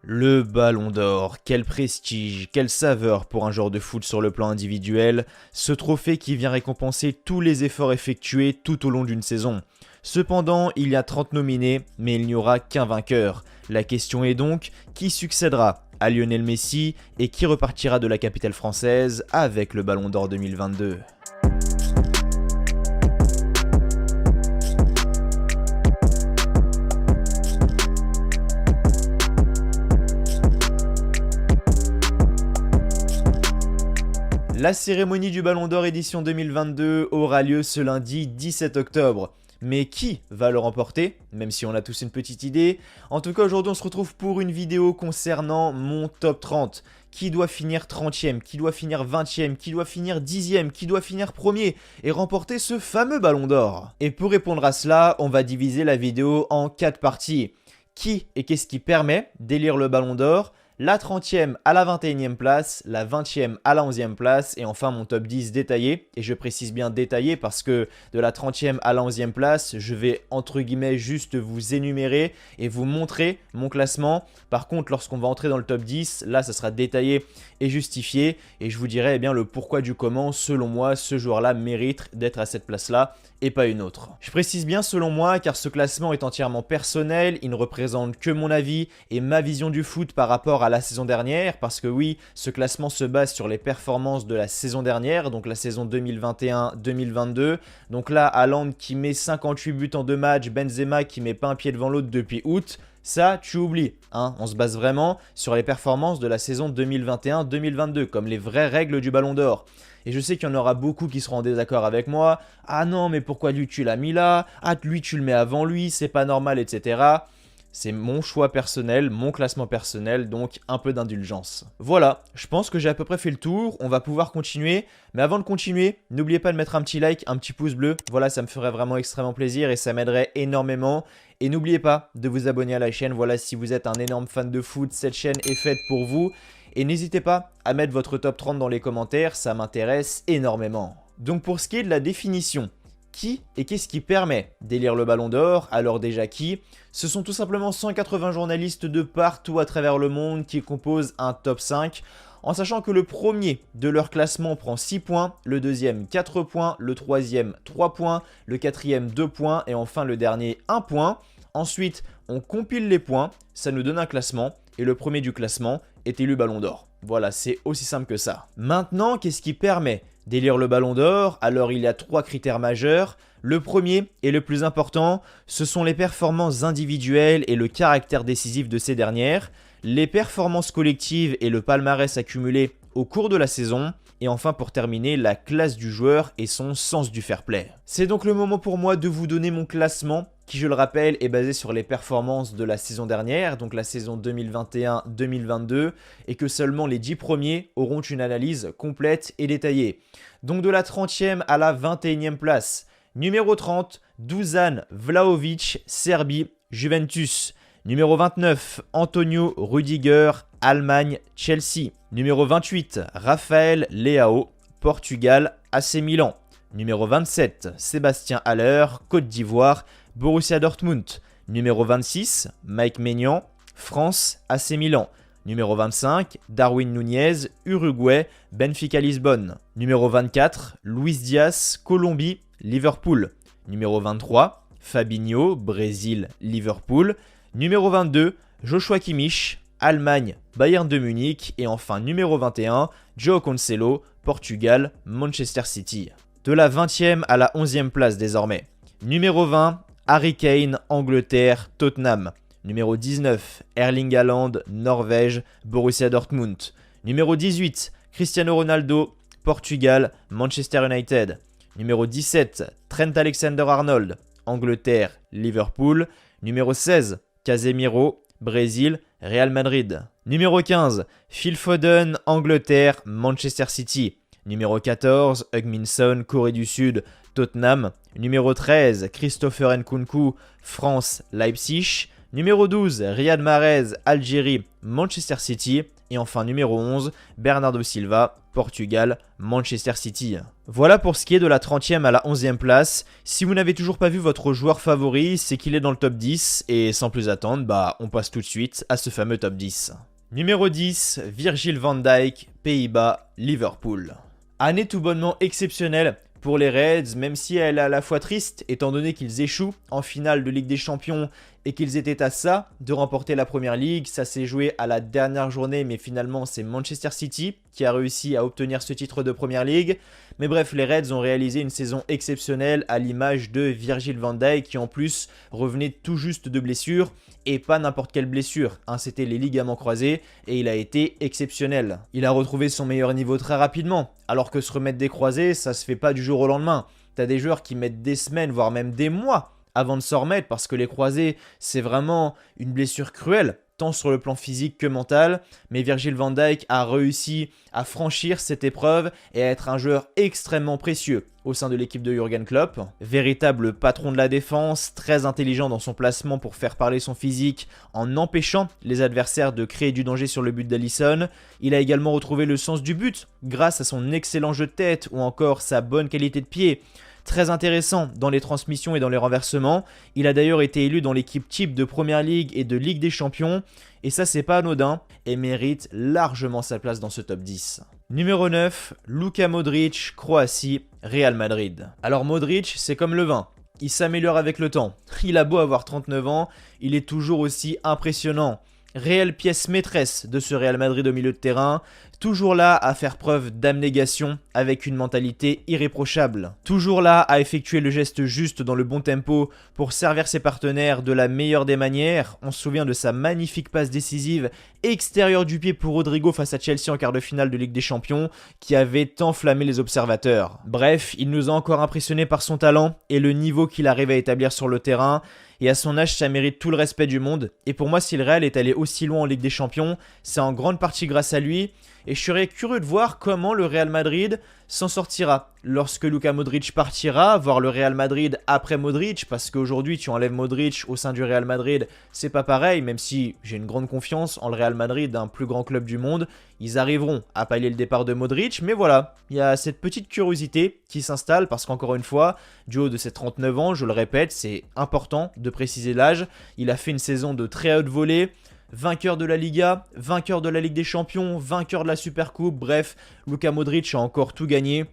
Le Ballon d'Or, quel prestige, quelle saveur pour un joueur de foot sur le plan individuel, ce trophée qui vient récompenser tous les efforts effectués tout au long d'une saison. Cependant, il y a 30 nominés, mais il n'y aura qu'un vainqueur. La question est donc, qui succédera à Lionel Messi et qui repartira de la capitale française avec le Ballon d'Or 2022 ? La cérémonie du Ballon d'Or édition 2022 aura lieu ce lundi 17 octobre. Mais qui va le remporter? Même si on a tous une petite idée. En tout cas, aujourd'hui, on se retrouve pour une vidéo concernant mon top 30. Qui doit finir 30e, qui doit finir 20e, qui doit finir 10e, qui doit finir premier et remporter ce fameux Ballon d'Or. Et pour répondre à cela, on va diviser la vidéo en 4 parties. Qui et qu'est-ce qui permet d'élire le Ballon d'Or? La 30e à la 21e place, la 20e à la 11e place et enfin mon top 10 détaillé. Et je précise bien détaillé parce que de la 30e à la 11e place, je vais entre guillemets juste vous énumérer et vous montrer mon classement. Par contre, lorsqu'on va entrer dans le top 10, là ça sera détaillé et justifié. Et je vous dirai bien le pourquoi du comment, selon moi, ce joueur-là mérite d'être à cette place-là et pas une autre. Je précise bien selon moi car ce classement est entièrement personnel, il ne représente que mon avis et ma vision du foot par rapport à la saison dernière, parce que oui, ce classement se base sur les performances de la saison dernière, donc la saison 2021-2022. Donc là, Haaland qui met 58 buts en 2 matchs, Benzema qui met pas un pied devant l'autre depuis août, ça, tu oublies, hein. On se base vraiment sur les performances de la saison 2021-2022, comme les vraies règles du Ballon d'Or. Et je sais qu'il y en aura beaucoup qui seront en désaccord avec moi. Ah non, mais pourquoi lui tu l'as mis là? Ah, lui tu le mets avant lui, c'est pas normal, etc. C'est mon choix personnel, mon classement personnel, donc un peu d'indulgence. Voilà, je pense que j'ai à peu près fait le tour, on va pouvoir continuer. Mais avant de continuer, n'oubliez pas de mettre un petit like, un petit pouce bleu. Voilà, ça me ferait vraiment extrêmement plaisir et ça m'aiderait énormément. Et n'oubliez pas de vous abonner à la chaîne. Voilà, si vous êtes un énorme fan de foot, cette chaîne est faite pour vous. Et n'hésitez pas à mettre votre top 30 dans les commentaires, ça m'intéresse énormément. Donc pour ce qui est de la définition, qui et qu'est-ce qui permet d'élire le Ballon d'Or? Alors déjà qui? Ce sont tout simplement 180 journalistes de partout à travers le monde qui composent un top 5, en sachant que le premier de leur classement prend 6 points, le deuxième 4 points, le troisième 3 points, le quatrième 2 points et enfin le dernier 1 point. Ensuite, on compile les points, ça nous donne un classement et le premier du classement est élu Ballon d'Or. Voilà, c'est aussi simple que ça. Maintenant, qu'est-ce qui permet d'élire le Ballon d'Or? Alors, il y a 3 critères majeurs. Le premier et le plus important, ce sont les performances individuelles et le caractère décisif de ces dernières, les performances collectives et le palmarès accumulé au cours de la saison, et enfin pour terminer, la classe du joueur et son sens du fair play. C'est donc le moment pour moi de vous donner mon classement, qui je le rappelle est basé sur les performances de la saison dernière, donc la saison 2021-2022, et que seulement les 10 premiers auront une analyse complète et détaillée. Donc de la 30e à la 21e place, numéro 30, Dusan Vlahovic, Serbie, Juventus. Numéro 29, Antonio Rudiger, Allemagne, Chelsea. Numéro 28, Raphaël Leao, Portugal, AC Milan. Numéro 27, Sébastien Haller, Côte d'Ivoire, Borussia Dortmund. Numéro 26, Mike Maignan, France, AC Milan. Numéro 25, Darwin Nunez, Uruguay, Benfica Lisbonne. Numéro 24, Luis Diaz, Colombie, Liverpool. Numéro 23, Fabinho, Brésil, Liverpool. Numéro 22, Joshua Kimmich, Allemagne, Bayern de Munich. Et enfin numéro 21, João Cancelo, Portugal, Manchester City. De la 20e à la 11e place désormais. Numéro 20, Harry Kane, Angleterre, Tottenham. Numéro 19, Erling Haaland, Norvège, Borussia Dortmund. Numéro 18, Cristiano Ronaldo, Portugal, Manchester United. Numéro 17, Trent Alexander-Arnold, Angleterre, Liverpool. Numéro 16, Casemiro, Brésil, Real Madrid. Numéro 15, Phil Foden, Angleterre, Manchester City. Numéro 14, Heung-min Son, Corée du Sud, Tottenham. Numéro 13, Christopher Nkunku, France, Leipzig. Numéro 12, Riyad Mahrez, Algérie, Manchester City. Et enfin numéro 11, Bernardo Silva, Portugal, Manchester City. Voilà pour ce qui est de la 30e à la 11e place. Si vous n'avez toujours pas vu votre joueur favori, c'est qu'il est dans le top 10. Et sans plus attendre, on passe tout de suite à ce fameux top 10. Numéro 10, Virgil van Dijk, Pays-Bas, Liverpool. Année tout bonnement exceptionnelle pour les Reds, même si elle est à la fois triste, étant donné qu'ils échouent en finale de Ligue des Champions et qu'ils étaient à ça de remporter la Première Ligue. Ça s'est joué à la dernière journée, mais finalement c'est Manchester City qui a réussi à obtenir ce titre de Première Ligue. Mais bref, les Reds ont réalisé une saison exceptionnelle à l'image de Virgil van Dijk qui en plus revenait tout juste de blessure. Et pas n'importe quelle blessure, c'était les ligaments croisés et il a été exceptionnel. Il a retrouvé son meilleur niveau très rapidement, alors que se remettre des croisés, ça se fait pas du jour au lendemain. T'as des joueurs qui mettent des semaines, voire même des mois avant de s'en remettre, parce que les croisés, c'est vraiment une blessure cruelle, tant sur le plan physique que mental, mais Virgil van Dijk a réussi à franchir cette épreuve et à être un joueur extrêmement précieux au sein de l'équipe de Jürgen Klopp. Véritable patron de la défense, très intelligent dans son placement pour faire parler son physique en empêchant les adversaires de créer du danger sur le but d'Alisson. Il a également retrouvé le sens du but grâce à son excellent jeu de tête ou encore sa bonne qualité de pied. Très intéressant dans les transmissions et dans les renversements. Il a d'ailleurs été élu dans l'équipe type de Première Ligue et de Ligue des Champions. Et ça, c'est pas anodin et mérite largement sa place dans ce top 10. Numéro 9, Luka Modric, Croatie, Real Madrid. Alors Modric, c'est comme le vin. Il s'améliore avec le temps. Il a beau avoir 39 ans, il est toujours aussi impressionnant. Réelle pièce maîtresse de ce Real Madrid au milieu de terrain, toujours là à faire preuve d'abnégation avec une mentalité irréprochable. Toujours là à effectuer le geste juste dans le bon tempo pour servir ses partenaires de la meilleure des manières. On se souvient de sa magnifique passe décisive extérieure du pied pour Rodrigo face à Chelsea en quart de finale de Ligue des Champions qui avait enflammé les observateurs. Bref, il nous a encore impressionnés par son talent et le niveau qu'il arrive à établir sur le terrain. Et à son âge, ça mérite tout le respect du monde. Et pour moi, si le Real est allé aussi loin en Ligue des Champions, c'est en grande partie grâce à lui. Et je serais curieux de voir comment le Real Madrid s'en sortira lorsque Luka Modric partira, voir le Real Madrid après Modric, parce qu'aujourd'hui tu enlèves Modric au sein du Real Madrid, c'est pas pareil, même si j'ai une grande confiance en le Real Madrid, un plus grand club du monde, ils arriveront à pallier le départ de Modric, mais voilà, il y a cette petite curiosité qui s'installe, parce qu'encore une fois, du haut de ses 39 ans, je le répète, c'est important de préciser l'âge, il a fait une saison de très haute volée, vainqueur de la Liga, vainqueur de la Ligue des Champions, vainqueur de la Supercoupe, bref, Luka Modric a encore tout gagné.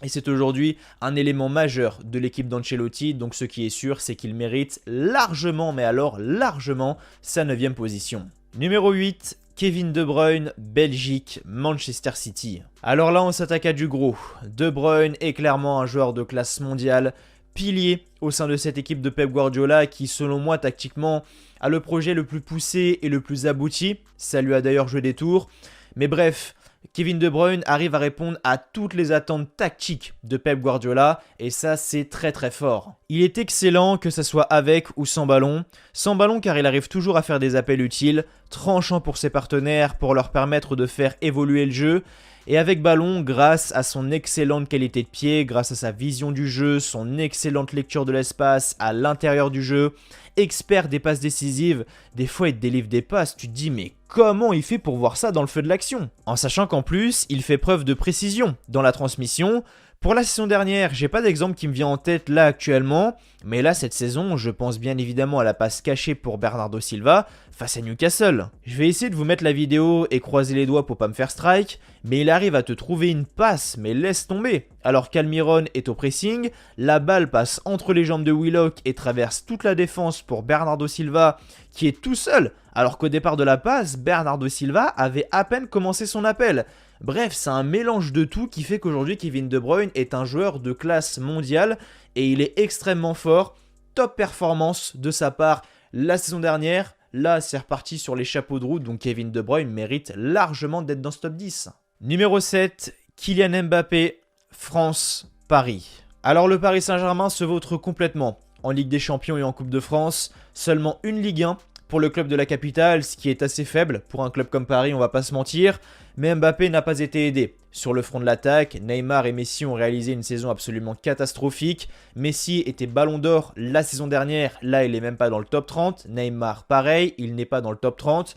Et c'est aujourd'hui un élément majeur de l'équipe d'Ancelotti, donc ce qui est sûr, c'est qu'il mérite largement, mais alors largement, sa 9e position. Numéro 8, Kevin De Bruyne, Belgique, Manchester City. Alors là, on s'attaque à du gros. De Bruyne est clairement un joueur de classe mondiale, pilier au sein de cette équipe de Pep Guardiola qui, selon moi, tactiquement, a le projet le plus poussé et le plus abouti. Ça lui a d'ailleurs joué des tours. Mais bref, Kevin De Bruyne arrive à répondre à toutes les attentes tactiques de Pep Guardiola et ça, c'est très très fort. Il est excellent que ce soit avec ou sans ballon. Sans ballon car il arrive toujours à faire des appels utiles, tranchant pour ses partenaires pour leur permettre de faire évoluer le jeu. Et avec ballon, grâce à son excellente qualité de pied, grâce à sa vision du jeu, son excellente lecture de l'espace à l'intérieur du jeu, expert des passes décisives, des fois il te délivre des passes, tu te dis mais comment il fait pour voir ça dans le feu de l'action? En sachant qu'en plus, il fait preuve de précision dans la transmission. Pour la saison dernière, j'ai pas d'exemple qui me vient en tête là actuellement, mais là cette saison, je pense bien évidemment à la passe cachée pour Bernardo Silva face à Newcastle. Je vais essayer de vous mettre la vidéo et croiser les doigts pour pas me faire strike, mais il arrive à te trouver une passe, mais laisse tomber. Alors qu'Almiron est au pressing, la balle passe entre les jambes de Willock et traverse toute la défense pour Bernardo Silva qui est tout seul, alors qu'au départ de la passe, Bernardo Silva avait à peine commencé son appel. Bref, c'est un mélange de tout qui fait qu'aujourd'hui Kevin De Bruyne est un joueur de classe mondiale et il est extrêmement fort. Top performance de sa part la saison dernière. Là, c'est reparti sur les chapeaux de roue, donc Kevin De Bruyne mérite largement d'être dans ce top 10. Numéro 7, Kylian Mbappé, France, Paris. Alors le Paris Saint-Germain se vautre complètement en Ligue des Champions et en Coupe de France. Seulement une Ligue 1 pour le club de la capitale, ce qui est assez faible pour un club comme Paris, on va pas se mentir. Mais Mbappé n'a pas été aidé. Sur le front de l'attaque, Neymar et Messi ont réalisé une saison absolument catastrophique. Messi était ballon d'or la saison dernière, là il n'est même pas dans le top 30. Neymar pareil, il n'est pas dans le top 30.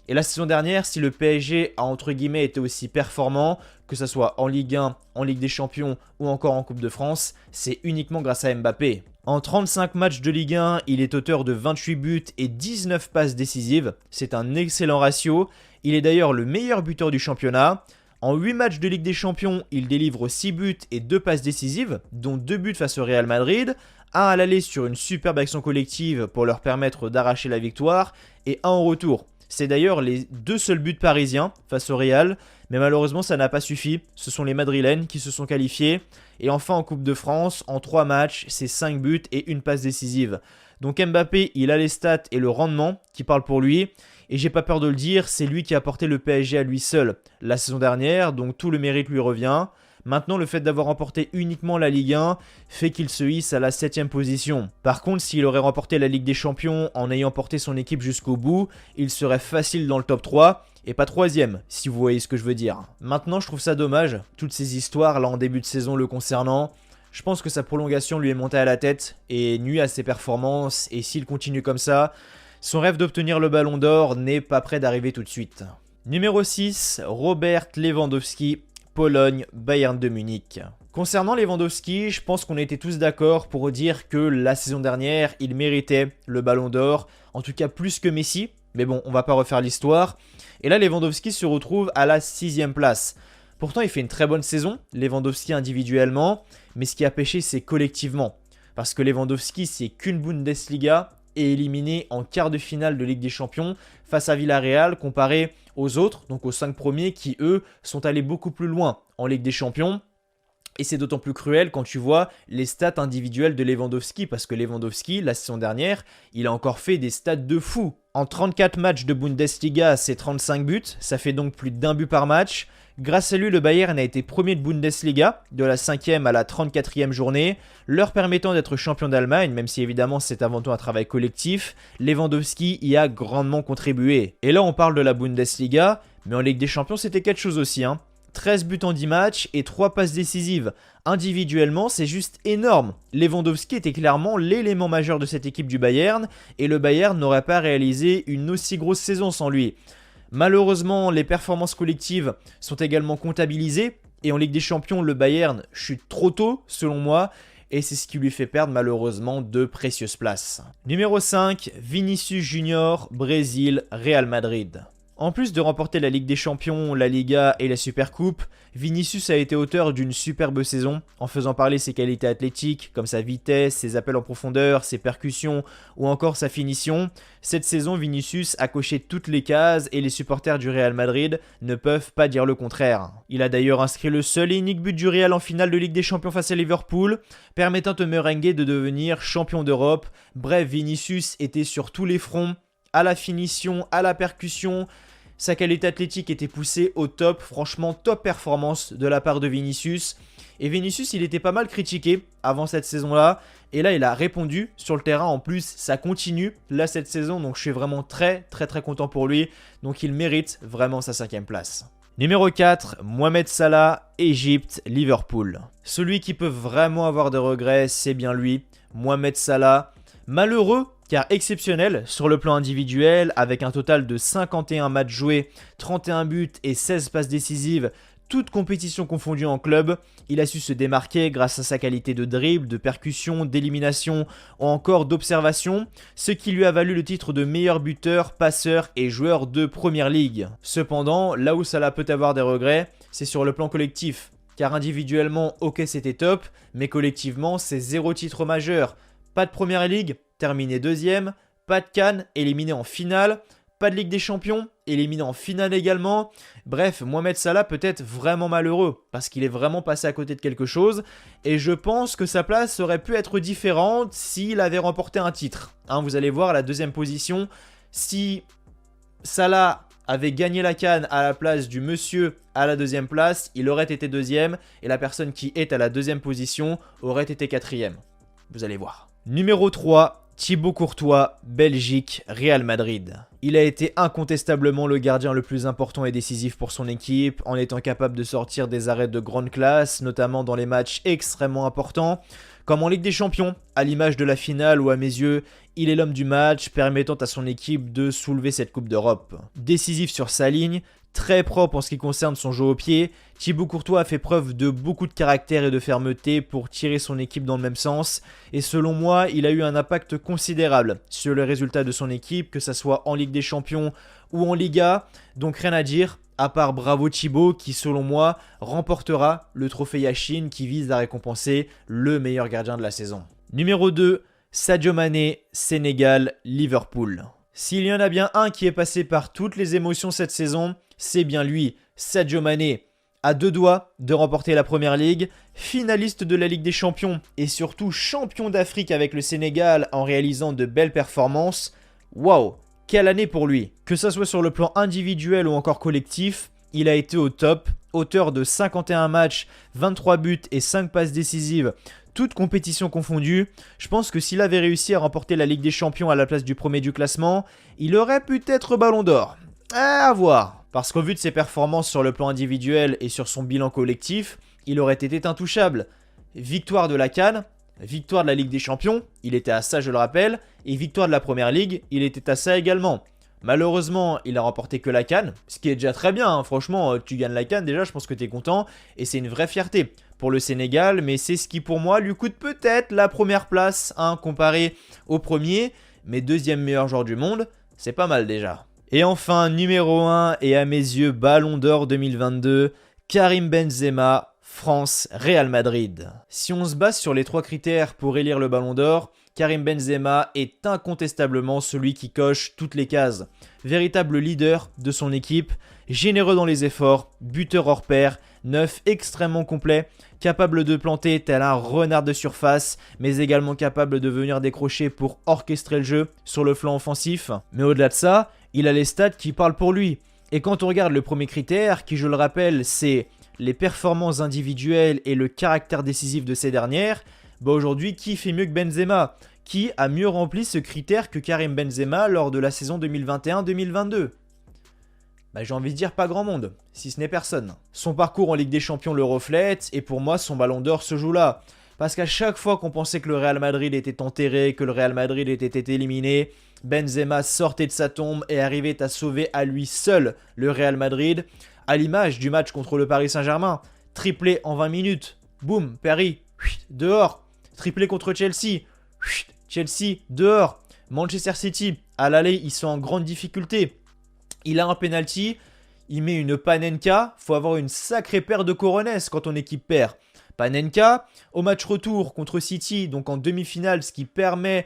Et la saison dernière, si le PSG a entre guillemets été aussi performant, que ce soit en Ligue 1, en Ligue des Champions ou encore en Coupe de France, c'est uniquement grâce à Mbappé. En 35 matchs de Ligue 1, il est auteur de 28 buts et 19 passes décisives. C'est un excellent ratio. Il est d'ailleurs le meilleur buteur du championnat. En 8 matchs de Ligue des Champions, il délivre 6 buts et 2 passes décisives, dont 2 buts face au Real Madrid, un à l'aller sur une superbe action collective pour leur permettre d'arracher la victoire, et un en retour. C'est d'ailleurs les 2 seuls buts parisiens face au Real, mais malheureusement ça n'a pas suffi, ce sont les Madrilènes qui se sont qualifiés. Et enfin en Coupe de France, en 3 matchs, c'est 5 buts et une passe décisive. Donc Mbappé, il a les stats et le rendement qui parlent pour lui. Et j'ai pas peur de le dire, c'est lui qui a porté le PSG à lui seul la saison dernière, donc tout le mérite lui revient. Maintenant, le fait d'avoir remporté uniquement la Ligue 1 fait qu'il se hisse à la 7ème position. Par contre, s'il aurait remporté la Ligue des Champions en ayant porté son équipe jusqu'au bout, il serait facile dans le top 3 et pas 3ème, si vous voyez ce que je veux dire. Maintenant, je trouve ça dommage, toutes ces histoires là en début de saison le concernant. Je pense que sa prolongation lui est montée à la tête et nuit à ses performances, et s'il continue comme ça, son rêve d'obtenir le ballon d'or n'est pas près d'arriver tout de suite. Numéro 6, Robert Lewandowski, Pologne, Bayern de Munich. Concernant Lewandowski, je pense qu'on était tous d'accord pour dire que la saison dernière, il méritait le ballon d'or, en tout cas plus que Messi, mais bon, on va pas refaire l'histoire. Et là, Lewandowski se retrouve à la 6ème place. Pourtant, il fait une très bonne saison, Lewandowski individuellement, mais ce qui a pêché, c'est collectivement. Parce que Lewandowski, c'est qu'une Bundesliga et éliminé en quart de finale de Ligue des Champions face à Villarreal comparé aux autres, donc aux 5 premiers qui eux sont allés beaucoup plus loin en Ligue des Champions. Et c'est d'autant plus cruel quand tu vois les stats individuelles de Lewandowski, parce que Lewandowski, la saison dernière, il a encore fait des stats de fou. En 34 matchs de Bundesliga, c'est 35 buts, ça fait donc plus d'1 but par match. Grâce à lui, le Bayern a été premier de Bundesliga, de la 5e à la 34e journée, leur permettant d'être champion d'Allemagne, même si évidemment c'est avant tout un travail collectif. Lewandowski y a grandement contribué. Et là on parle de la Bundesliga, mais en Ligue des Champions c'était quelque chose aussi, 13 buts en 10 matchs et 3 passes décisives. Individuellement, c'est juste énorme. Lewandowski était clairement l'élément majeur de cette équipe du Bayern, et le Bayern n'aurait pas réalisé une aussi grosse saison sans lui. Malheureusement, les performances collectives sont également comptabilisées, et en Ligue des Champions, le Bayern chute trop tôt, selon moi, et c'est ce qui lui fait perdre malheureusement de précieuses places. Numéro 5, Vinicius Junior, Brésil, Real Madrid. En plus de remporter la Ligue des Champions, la Liga et la Supercoupe, Vinicius a été auteur d'une superbe saison en faisant parler ses qualités athlétiques comme sa vitesse, ses appels en profondeur, ses percussions ou encore sa finition. Cette saison, Vinicius a coché toutes les cases et les supporters du Real Madrid ne peuvent pas dire le contraire. Il a d'ailleurs inscrit le seul et unique but du Real en finale de Ligue des Champions face à Liverpool, permettant au merengue de devenir champion d'Europe. Bref, Vinicius était sur tous les fronts, à la finition, à la percussion. Sa qualité athlétique était poussée au top, franchement top performance de la part de Vinicius. Et Vinicius, il était pas mal critiqué avant cette saison-là. Et là, il a répondu sur le terrain. En plus, ça continue là cette saison. Donc je suis vraiment très content pour lui. Donc il mérite vraiment sa 5ème place. Numéro 4, Mohamed Salah, Égypte, Liverpool. Celui qui peut vraiment avoir des regrets, c'est bien lui, Mohamed Salah. Malheureux, car exceptionnel sur le plan individuel, avec un total de 51 matchs joués, 31 buts et 16 passes décisives, toutes compétitions confondues en club. Il a su se démarquer grâce à sa qualité de dribble, de percussion, d'élimination ou encore d'observation, ce qui lui a valu le titre de meilleur buteur, passeur et joueur de Première Ligue. Cependant, là où Salah peut avoir des regrets, c'est sur le plan collectif, car individuellement, ok c'était top, mais collectivement c'est 0 titre majeur. Pas de Première Ligue, terminé 2ème, pas de CAN, éliminé en finale, pas de Ligue des Champions, éliminé en finale également. Bref, Mohamed Salah peut être vraiment malheureux, parce qu'il est vraiment passé à côté de quelque chose, et je pense que sa place aurait pu être différente s'il avait remporté un titre. Vous allez voir, la 2ème position, si Salah avait gagné la CAN à la place du monsieur à la 2ème place, il aurait été 2ème, et la personne qui est à la 2ème position aurait été 4ème. Vous allez voir. Numéro 3, Thibaut Courtois, Belgique, Real Madrid. Il a été incontestablement le gardien le plus important et décisif pour son équipe, en étant capable de sortir des arrêts de grande classe, notamment dans les matchs extrêmement importants, comme en Ligue des Champions, à l'image de la finale où à mes yeux, il est l'homme du match, permettant à son équipe de soulever cette Coupe d'Europe. Décisif sur sa ligne, très propre en ce qui concerne son jeu au pied, Thibaut Courtois a fait preuve de beaucoup de caractère et de fermeté pour tirer son équipe dans le même sens, et selon moi, il a eu un impact considérable sur le résultat de son équipe, que ce soit en Ligue des Champions ou en Liga, donc rien à dire, à part bravo Thibaut qui selon moi remportera le trophée Yashin qui vise à récompenser le meilleur gardien de la saison. Numéro 2, Sadio Mané, Sénégal, Liverpool. S'il y en a bien un qui est passé par toutes les émotions cette saison, c'est bien lui, Sadio Mané. À deux doigts de remporter la Première Ligue, finaliste de la Ligue des Champions et surtout champion d'Afrique avec le Sénégal en réalisant de belles performances. Waouh, quelle année pour lui! Que ça soit sur le plan individuel ou encore collectif, il a été au top, auteur de 51 matchs, 23 buts et 5 passes décisives, toutes compétitions confondues. Je pense que s'il avait réussi à remporter la Ligue des Champions à la place du premier du classement, il aurait pu être Ballon d'Or. À voir, parce qu'au vu de ses performances sur le plan individuel et sur son bilan collectif, il aurait été intouchable. Victoire de la CAN, victoire de la Ligue des Champions, il était à ça je le rappelle, et victoire de la Première Ligue, il était à ça également. Malheureusement, il a remporté que la CAN, ce qui est déjà très bien, hein. Franchement, tu gagnes la CAN déjà, je pense que tu es content, et c'est une vraie fierté pour le Sénégal, mais c'est ce qui pour moi lui coûte peut-être la première place, hein, comparé au premier, mais deuxième meilleur joueur du monde, c'est pas mal déjà. Et enfin, numéro 1, et à mes yeux, Ballon d'Or 2022, Karim Benzema, France, Real Madrid. Si on se base sur les 3 critères pour élire le Ballon d'Or, Karim Benzema est incontestablement celui qui coche toutes les cases. Véritable leader de son équipe, généreux dans les efforts, buteur hors pair, neuf extrêmement complet, capable de planter tel un renard de surface, mais également capable de venir décrocher pour orchestrer le jeu sur le flanc offensif. Mais au-delà de ça, il a les stats qui parlent pour lui. Et quand on regarde le premier critère, qui je le rappelle, c'est les performances individuelles et le caractère décisif de ces dernières, bah aujourd'hui, qui fait mieux que Benzema? Qui a mieux rempli ce critère que Karim Benzema lors de la saison 2021-2022? Bah j'ai envie de dire pas grand monde, si ce n'est personne. Son parcours en Ligue des Champions le reflète, et pour moi, son Ballon d'Or se joue là. Parce qu'à chaque fois qu'on pensait que le Real Madrid était enterré, que le Real Madrid était éliminé, Benzema sortait de sa tombe et arrivait à sauver à lui seul le Real Madrid, à l'image du match contre le Paris Saint-Germain. Triplé en 20 minutes, boum, Paris, dehors. Triplé contre Chelsea, Chelsea, dehors. Manchester City, à l'aller, ils sont en grande difficulté. Il a un penalty, il met une Panenka, faut avoir une sacrée paire de coronets quand ton équipe perd. Panenka, au match retour contre City, donc en demi-finale, ce qui permet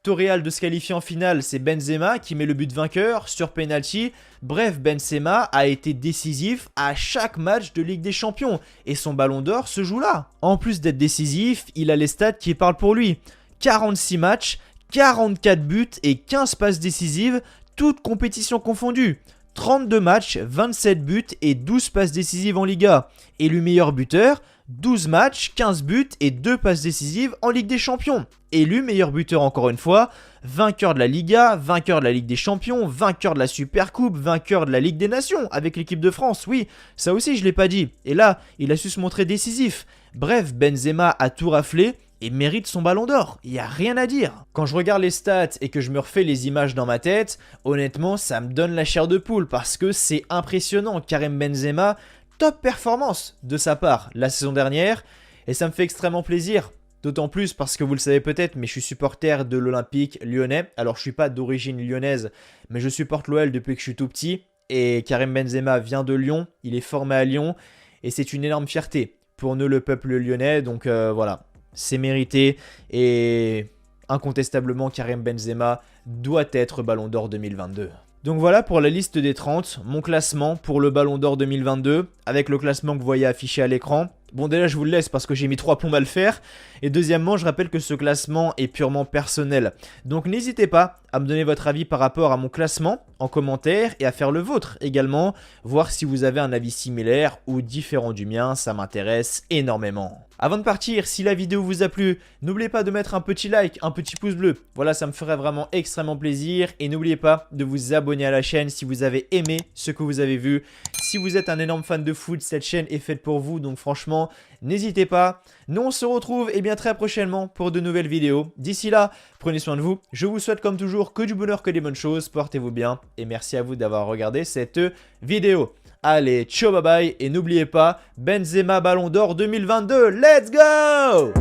au Real de se qualifier en finale, c'est Benzema qui met le but vainqueur sur penalty. Bref, Benzema a été décisif à chaque match de Ligue des Champions et son Ballon d'Or se joue là. En plus d'être décisif, il a les stats qui parlent pour lui. 46 matchs, 44 buts et 15 passes décisives, toutes compétitions confondues. 32 matchs, 27 buts et 12 passes décisives en Liga. Élu meilleur buteur, 12 matchs, 15 buts et 2 passes décisives en Ligue des Champions. Élu meilleur buteur encore une fois, vainqueur de la Liga, vainqueur de la Ligue des Champions, vainqueur de la Supercoupe, vainqueur de la Ligue des Nations avec l'équipe de France. Oui, ça aussi je l'ai pas dit. Et là, il a su se montrer décisif. Bref, Benzema a tout raflé et mérite son Ballon d'Or. Il n'y a rien à dire. Quand je regarde les stats et que je me refais les images dans ma tête, honnêtement, ça me donne la chair de poule parce que c'est impressionnant. Karim Benzema, top performance de sa part la saison dernière et ça me fait extrêmement plaisir. D'autant plus parce que vous le savez peut-être, mais je suis supporter de l'Olympique lyonnais. Alors je suis pas d'origine lyonnaise, mais je supporte l'OL depuis que je suis tout petit. Et Karim Benzema vient de Lyon, il est formé à Lyon et c'est une énorme fierté pour nous le peuple lyonnais. Donc voilà, c'est mérité et incontestablement Karim Benzema doit être Ballon d'Or 2022. Donc voilà pour la liste des 30, mon classement pour le Ballon d'Or 2022, avec le classement que vous voyez affiché à l'écran. Bon déjà je vous le laisse parce que j'ai mis 3 plombes à le faire. Et deuxièmement je rappelle que ce classement est purement personnel. Donc n'hésitez pas à me donner votre avis par rapport à mon classement en commentaire et à faire le vôtre également, voir si vous avez un avis similaire ou différent du mien, ça m'intéresse énormément. Avant de partir, si la vidéo vous a plu, n'oubliez pas de mettre un petit like, un petit pouce bleu. Voilà, ça me ferait vraiment extrêmement plaisir. Et n'oubliez pas de vous abonner à la chaîne si vous avez aimé ce que vous avez vu. Si vous êtes un énorme fan de foot, cette chaîne est faite pour vous. Donc franchement, n'hésitez pas. Nous, on se retrouve bien très prochainement pour de nouvelles vidéos. D'ici là, prenez soin de vous. Je vous souhaite comme toujours que du bonheur, que des bonnes choses. Portez-vous bien. Et merci à vous d'avoir regardé cette vidéo. Allez, ciao, bye bye, et n'oubliez pas, Benzema Ballon d'Or 2022, let's go!